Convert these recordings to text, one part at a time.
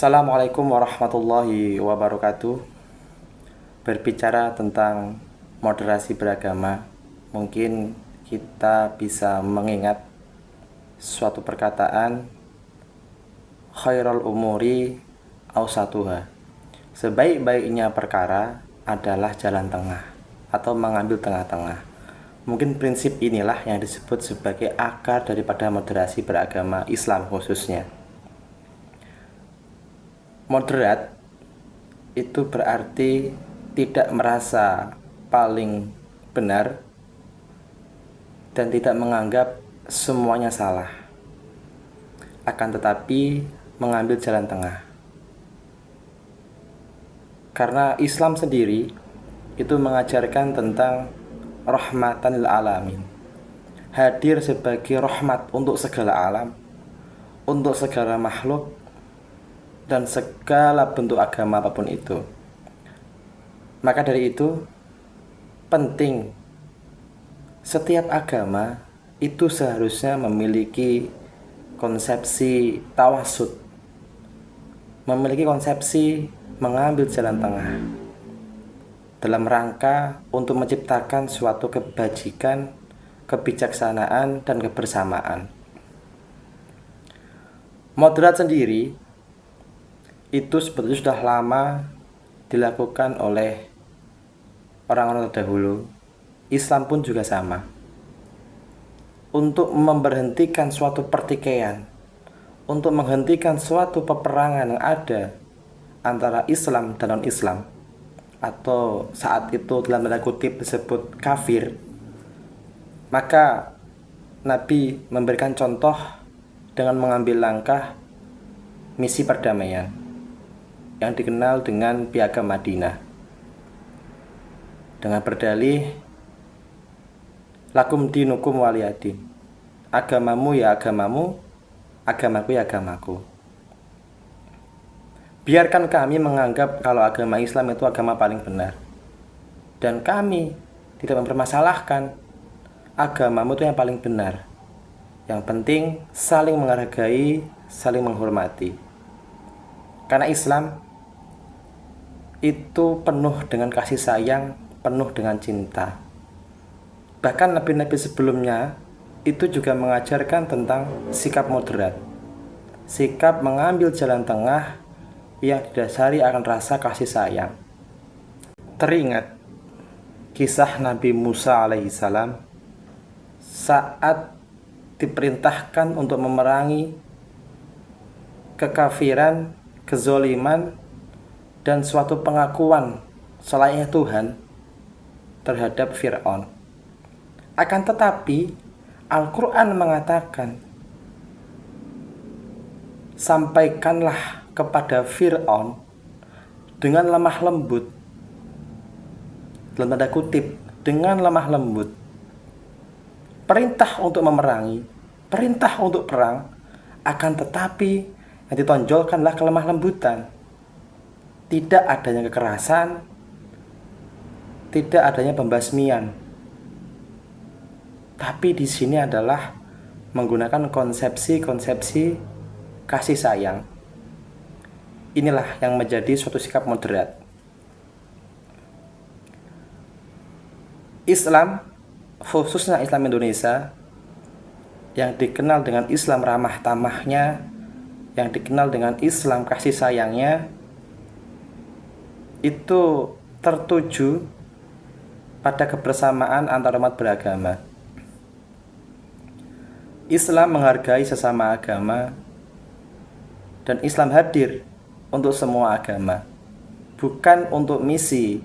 Assalamualaikum warahmatullahi wabarakatuh. Berbicara tentang moderasi beragama, mungkin kita bisa mengingat suatu perkataan khairul umuri awsatuha. Sebaik-baiknya perkara adalah jalan tengah atau mengambil tengah-tengah. Mungkin prinsip inilah yang disebut sebagai akar daripada moderasi beragama Islam khususnya. Moderat itu berarti tidak merasa paling benar dan tidak menganggap semuanya salah, akan tetapi mengambil jalan tengah. Karena Islam sendiri itu mengajarkan tentang rahmatan lil alamin, hadir sebagai rahmat untuk segala alam, untuk segala makhluk dan segala bentuk agama apapun itu. Maka dari itu penting setiap agama itu seharusnya memiliki konsepsi tawasud, memiliki konsepsi mengambil jalan tengah dalam rangka untuk menciptakan suatu kebajikan, kebijaksanaan, dan kebersamaan. Moderat sendiri itu sebetulnya sudah lama dilakukan oleh orang-orang terdahulu. Islam pun juga sama. Untuk memberhentikan suatu pertikaian, untuk menghentikan suatu peperangan yang ada antara Islam dan non-Islam, atau saat itu dalam tanda kutip disebut kafir, maka Nabi memberikan contoh dengan mengambil langkah misi perdamaian yang dikenal dengan Piagam Madinah, dengan berdalih lakum dinukum waliyadin, agamamu ya agamamu, agamaku ya agamaku. Biarkan kami menganggap kalau agama Islam itu agama paling benar, dan kami tidak mempermasalahkan agamamu itu yang paling benar. Yang penting saling menghargai, saling menghormati. Karena Islam itu penuh dengan kasih sayang, penuh dengan cinta. Bahkan nabi-nabi sebelumnya itu juga mengajarkan tentang sikap moderat, sikap mengambil jalan tengah yang didasari akan rasa kasih sayang. Teringat kisah Nabi Musa alaihissalam saat diperintahkan untuk memerangi kekafiran, kezoliman, dan suatu pengakuan selayaknya Tuhan terhadap Fir'aun. Akan tetapi Al-Quran mengatakan, sampaikanlah kepada Fir'aun dengan lemah lembut, dalam tanda kutip, dengan lemah lembut, perintah untuk memerangi, perintah untuk perang, akan tetapi yang ditonjolkanlah kelemah lembutan. Tidak adanya kekerasan, tidak adanya pembasmian. Tapi di sini adalah menggunakan konsepsi-konsepsi kasih sayang. Inilah yang menjadi suatu sikap moderat. Islam, khususnya Islam Indonesia, yang dikenal dengan Islam ramah tamahnya, yang dikenal dengan Islam kasih sayangnya, itu tertuju pada kebersamaan antar umat beragama. Islam menghargai sesama agama, dan Islam hadir untuk semua agama, bukan untuk misi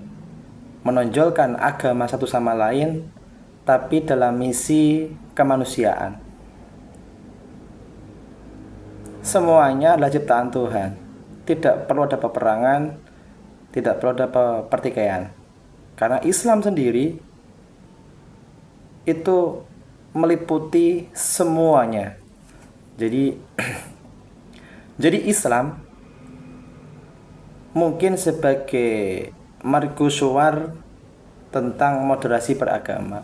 menonjolkan agama satu sama lain, tapi dalam misi kemanusiaan. Semuanya adalah ciptaan Tuhan. Tidak perlu ada peperangan, tidak perlu ada pertikaian. Karena Islam sendiri itu meliputi semuanya. Jadi Islam mungkin sebagai mercusuar tentang moderasi beragama.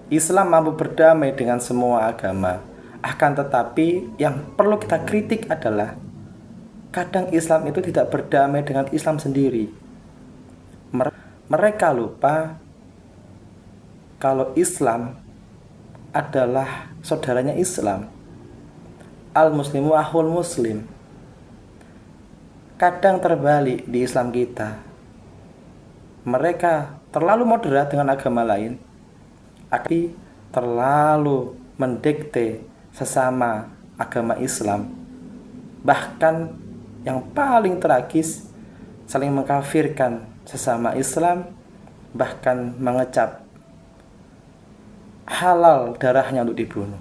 Islam mampu berdamai dengan semua agama. Akan tetapi yang perlu kita kritik adalah kadang Islam itu tidak berdamai dengan Islam sendiri. Mereka lupa kalau Islam adalah saudaranya Islam. Al-muslimu akhul muslim. Kadang terbalik di Islam kita. Mereka terlalu moderat dengan agama lain, tapi terlalu mendikte sesama agama Islam. Bahkan yang paling tragis, saling mengkafirkan sesama Islam, bahkan mengecap halal darahnya untuk dibunuh.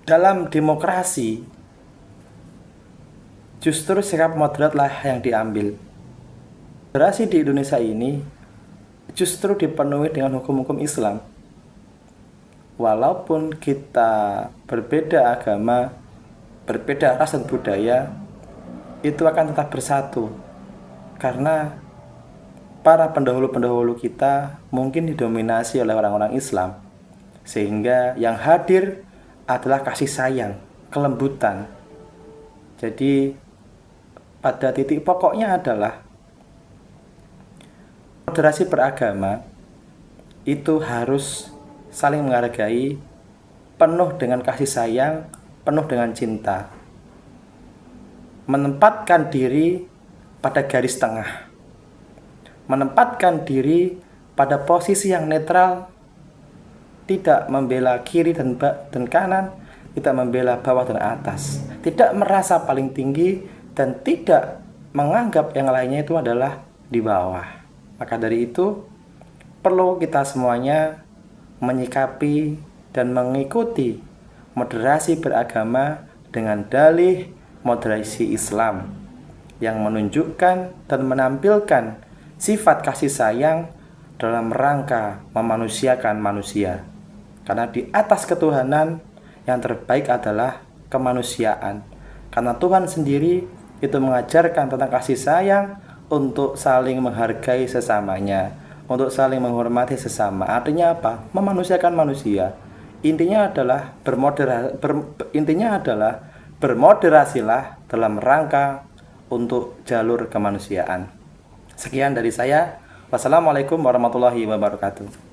Dalam demokrasi, justru sikap moderatlah yang diambil. Demokrasi di Indonesia ini justru dipenuhi dengan hukum-hukum Islam. Walaupun kita berbeda agama, berbeda ras dan budaya, itu akan tetap bersatu. Karena para pendahulu-pendahulu kita mungkin didominasi oleh orang-orang Islam, sehingga yang hadir adalah kasih sayang, kelembutan. Jadi pada titik pokoknya adalah moderasi beragama itu harus saling menghargai, penuh dengan kasih sayang, penuh dengan cinta, menempatkan diri pada garis tengah, menempatkan diri pada posisi yang netral, tidak membela kiri dan kanan, tidak membela bawah dan atas, tidak merasa paling tinggi, dan tidak menganggap yang lainnya itu adalah di bawah. Maka dari itu, perlu kita semuanya menyikapi dan mengikuti moderasi beragama dengan dalih moderasi Islam yang menunjukkan dan menampilkan sifat kasih sayang dalam rangka memanusiakan manusia. Karena di atas ketuhanan yang terbaik adalah kemanusiaan. Karena Tuhan sendiri itu mengajarkan tentang kasih sayang untuk saling menghargai sesamanya, untuk saling menghormati sesama. Artinya apa? Memanusiakan manusia. Intinya adalah bermoderasilah dalam rangka untuk jalur kemanusiaan. Sekian dari saya. Wassalamualaikum warahmatullahi wabarakatuh.